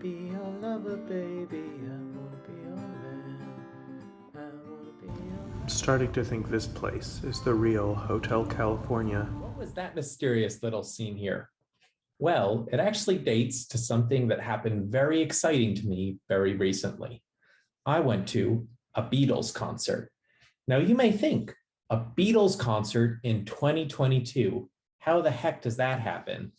be your lover, baby. I wanna be your man. I wanna be your... I'm starting to think this place is the real Hotel California. What was that mysterious little scene here? Well, it actually dates to something that happened very exciting to me very recently. I went to a Beatles concert. Now, you may think, a Beatles concert in 2022, how the heck does that happen?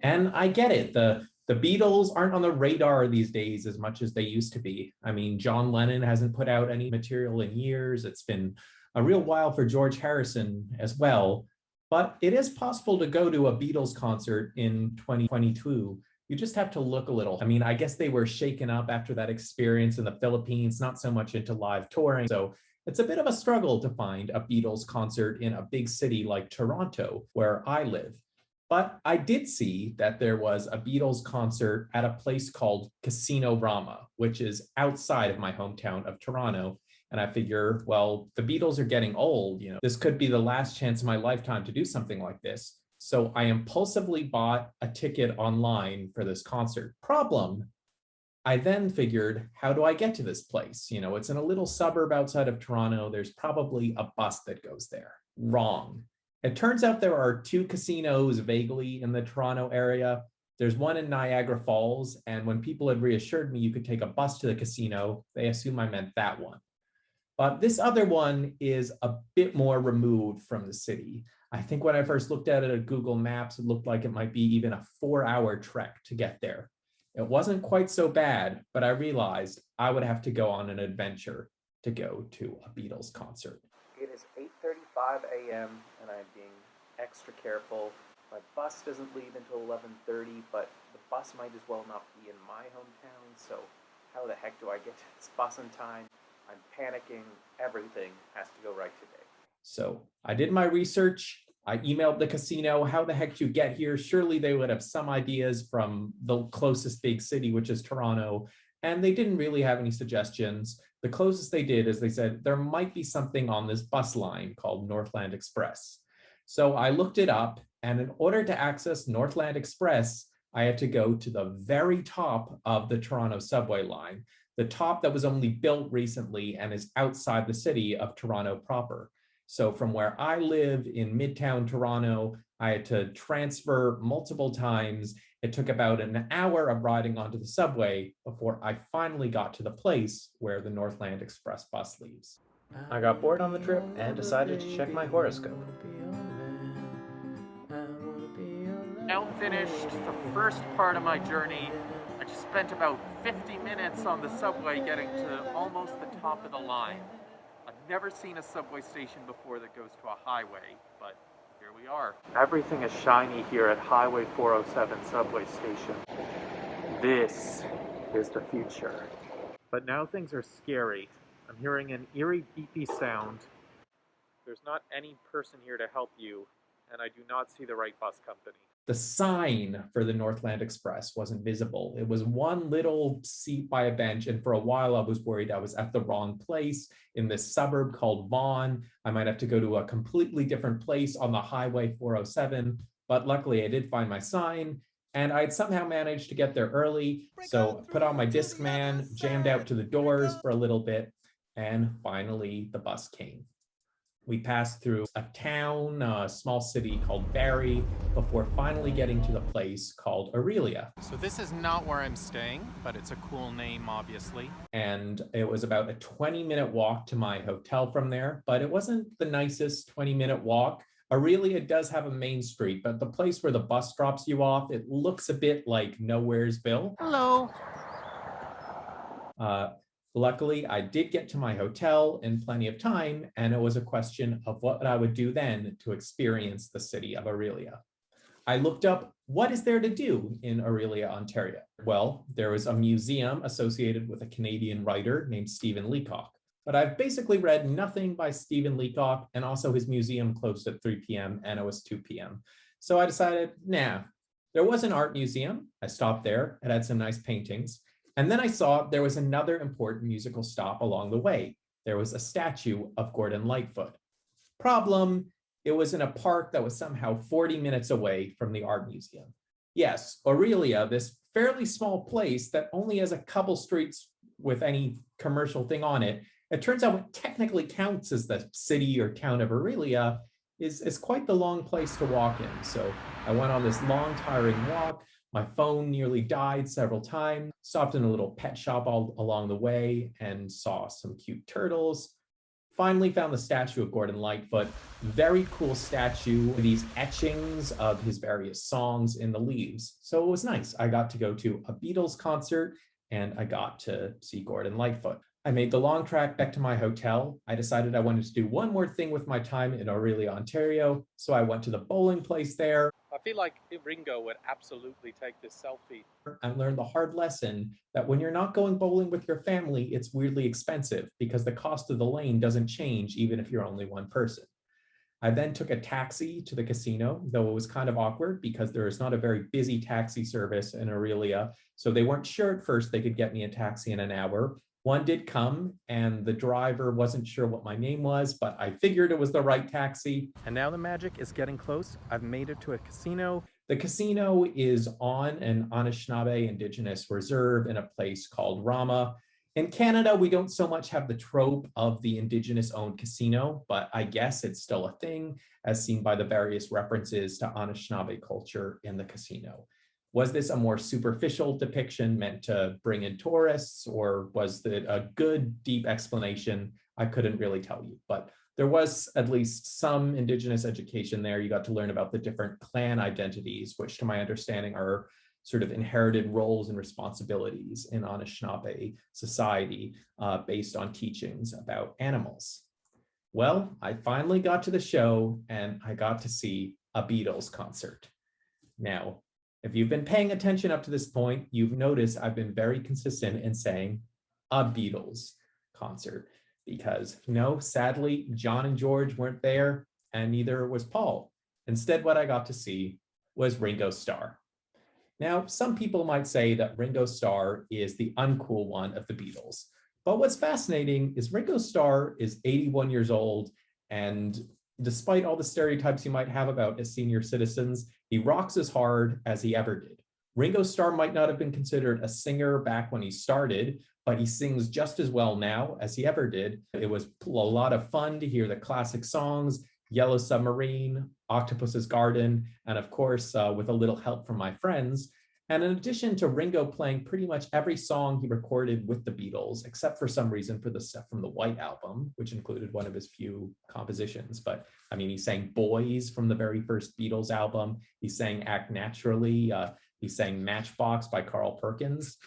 And I get it. The Beatles aren't on the radar these days as much as they used to be. I mean, John Lennon hasn't put out any material in years. It's been a real while for George Harrison as well. But it is possible to go to a Beatles concert in 2022. You just have to look a little. I mean, I guess they were shaken up after that experience in the Philippines, not so much into live touring. So it's a bit of a struggle to find a Beatles concert in a big city like Toronto, where I live. But I did see that there was a Beatles concert at a place called Casino Rama, which is outside of my hometown of Toronto. And I figure, well, the Beatles are getting old, this could be the last chance of my lifetime to do something like this. So I impulsively bought a ticket online for this concert. Problem, I then figured, how do I get to this place? It's in a little suburb outside of Toronto. There's probably a bus that goes there. Wrong. It turns out there are two casinos vaguely in the Toronto area. There's one in Niagara Falls, and when people had reassured me you could take a bus to the casino, they assumed I meant that one. But this other one is a bit more removed from the city. I think when I first looked at it at Google Maps, it looked like it might be even a 4-hour trek to get there. It wasn't quite so bad, but I realized I would have to go on an adventure to go to a Beatles concert. It is 8:35 a.m. and I'm being extra careful. My bus doesn't leave until 11:30, but the bus might as well not be in my hometown, so how the heck do I get to this bus in time? I'm panicking. Everything has to go right today. So I did my research. I emailed the casino. How the heck do you get here? Surely they would have some ideas from the closest big city, which is Toronto. And they didn't really have any suggestions. The closest they did is they said there might be something on this bus line called Northland Express. So I looked it up. And in order to access Northland Express, I had to go to the very top of the Toronto subway line, the top that was only built recently and is outside the city of Toronto proper. So from where I live in Midtown Toronto, I had to transfer multiple times. It took about an hour of riding onto the subway before I finally got to the place where the Northland Express bus leaves. I got bored on the trip and decided to check my horoscope. Now finished the first part of my journey. I just spent about 50 minutes on the subway getting to almost the top of the line. I've never seen a subway station before that goes to a highway, but here we are. Everything is shiny here at Highway 407 subway station. This is the future. But now things are scary. I'm hearing an eerie beepy sound. There's not any person here to help you, and I do not see the right bus company. The sign for the Northland Express wasn't visible. It was one little seat by a bench, and for a while I was worried I was at the wrong place in this suburb called Vaughan. I might have to go to a completely different place on the Highway 407, but luckily I did find my sign, and I'd somehow managed to get there early. So I put on my Discman, jammed out to the doors for a little bit, and finally the bus came. We passed through a town, a small city called Barrie, before finally getting to the place called Aurelia. So this is not where I'm staying, but it's a cool name, obviously. And it was about a 20-minute walk to my hotel from there, but it wasn't the nicest 20-minute walk. Aurelia does have a main street, but the place where the bus drops you off, it looks a bit like Nowheresville. Hello. Luckily, I did get to my hotel in plenty of time, and it was a question of what I would do then to experience the city of Aurelia. I looked up what is there to do in Aurelia, Ontario. Well, there was a museum associated with a Canadian writer named Stephen Leacock, but I've basically read nothing by Stephen Leacock, and also his museum closed at 3 p.m. and it was 2 p.m. So I decided, nah, there was an art museum. I stopped there. It had some nice paintings. And then I saw there was another important musical stop along the way. There was a statue of Gordon Lightfoot. Problem, it was in a park that was somehow 40 minutes away from the art museum. Yes, Aurelia, this fairly small place that only has a couple streets with any commercial thing on it. It turns out what technically counts as the city or town of Aurelia is quite the long place to walk in. So I went on this long, tiring walk. My phone nearly died several times, stopped in a little pet shop all along the way and saw some cute turtles. Finally found the statue of Gordon Lightfoot. Very cool statue with these etchings of his various songs in the leaves. So it was nice. I got to go to a Beatles concert and I got to see Gordon Lightfoot. I made the long trek back to my hotel. I decided I wanted to do one more thing with my time in Aurelia, Ontario. So I went to the bowling place there. I feel like Ringo would absolutely take this selfie. And learned the hard lesson that when you're not going bowling with your family, it's weirdly expensive because the cost of the lane doesn't change even if you're only one person. I then took a taxi to the casino, though it was kind of awkward because there is not a very busy taxi service in Aurelia. So they weren't sure at first they could get me a taxi in an hour. One did come and the driver wasn't sure what my name was, but I figured it was the right taxi. And now the magic is getting close. I've made it to a casino. The casino is on an Anishinaabe Indigenous reserve in a place called Rama. In Canada, we don't so much have the trope of the Indigenous-owned casino, but I guess it's still a thing, as seen by the various references to Anishinaabe culture in the casino. Was this a more superficial depiction meant to bring in tourists, or was it a good, deep explanation? I couldn't really tell you, but there was at least some Indigenous education there. You got to learn about the different clan identities, which to my understanding are sort of inherited roles and responsibilities in Anishinaabe society based on teachings about animals. Well, I finally got to the show and I got to see a Beatles concert. Now, if you've been paying attention up to this point, you've noticed I've been very consistent in saying a Beatles concert because no, sadly, John and George weren't there and neither was Paul. Instead, what I got to see was Ringo Starr. Now, some people might say that Ringo Starr is the uncool one of the Beatles. But what's fascinating is Ringo Starr is 81 years old, and despite all the stereotypes you might have about as senior citizens, he rocks as hard as he ever did. Ringo Starr might not have been considered a singer back when he started, but he sings just as well now as he ever did. It was a lot of fun to hear the classic songs, Yellow Submarine, Octopus's Garden, and of course, with a little help from my friends. And in addition to Ringo playing pretty much every song he recorded with the Beatles, except for some reason for the stuff from the White Album, which included one of his few compositions. But I mean, he sang Boys from the very first Beatles album. He sang Act Naturally. He sang Matchbox by Carl Perkins.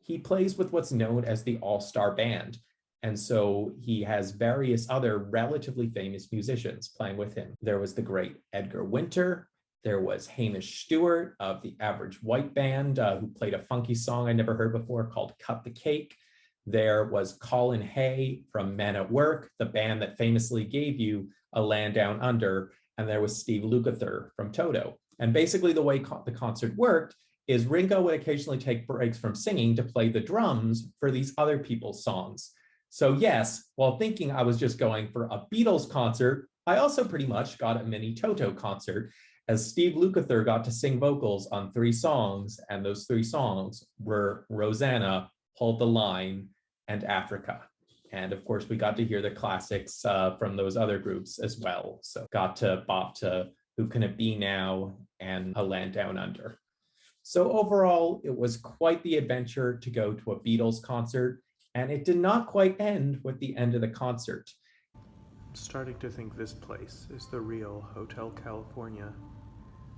He plays with what's known as the All-Star Band. And so he has various other relatively famous musicians playing with him. There was the great Edgar Winter. There was Hamish Stewart of the Average White Band, who played a funky song I never heard before called Cut the Cake. There was Colin Hay from Men at Work, the band that famously gave you A Land Down Under. And there was Steve Lukather from Toto. And basically the way the concert worked is Ringo would occasionally take breaks from singing to play the drums for these other people's songs. So yes, while thinking I was just going for a Beatles concert, I also pretty much got a mini Toto concert, as Steve Lukather got to sing vocals on 3 songs, and those 3 songs were Rosanna, Hold the Line, and Africa. And of course, we got to hear the classics from those other groups as well. So got to bop to Who Can It Be Now and A Land Down Under. So overall, it was quite the adventure to go to a Beatles concert, and it did not quite end with the end of the concert. I'm starting to think this place is the real Hotel California.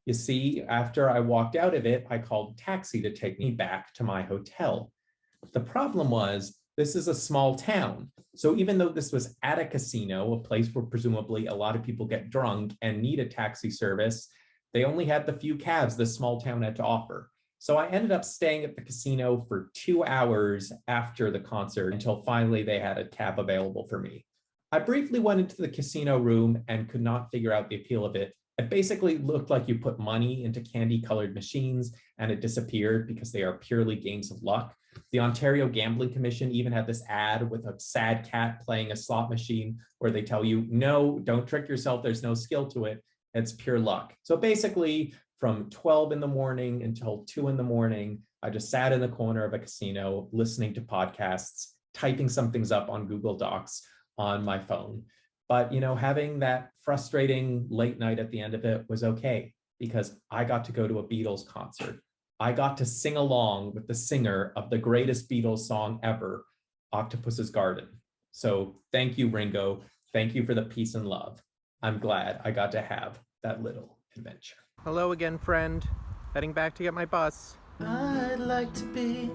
You see, after I walked out of it, I called a taxi to take me back to my hotel. The problem was, this is a small town. So even though this was at a casino, a place where presumably a lot of people get drunk and need a taxi service, they only had the few cabs this small town had to offer. So I ended up staying at the casino for 2 hours after the concert until finally they had a cab available for me. I briefly went into the casino room and could not figure out the appeal of it. It basically looked like you put money into candy-colored machines and it disappeared because they are purely games of luck. The Ontario Gambling Commission even had this ad with a sad cat playing a slot machine where they tell you, no, don't trick yourself, there's no skill to it, it's pure luck. So basically, from 12 in the morning until 2 in the morning. I just sat in the corner of a casino listening to podcasts, typing some things up on Google Docs on my phone. But, having that frustrating late night at the end of it was okay because I got to go to a Beatles concert. I got to sing along with the singer of the greatest Beatles song ever, Octopus's Garden. So thank you, Ringo. Thank you for the peace and love. I'm glad I got to have that little adventure. Hello again, friend. Heading back to get my bus. I'd like to be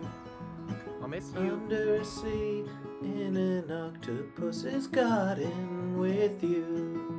I'll miss you. under a sea in an octopus's garden with you.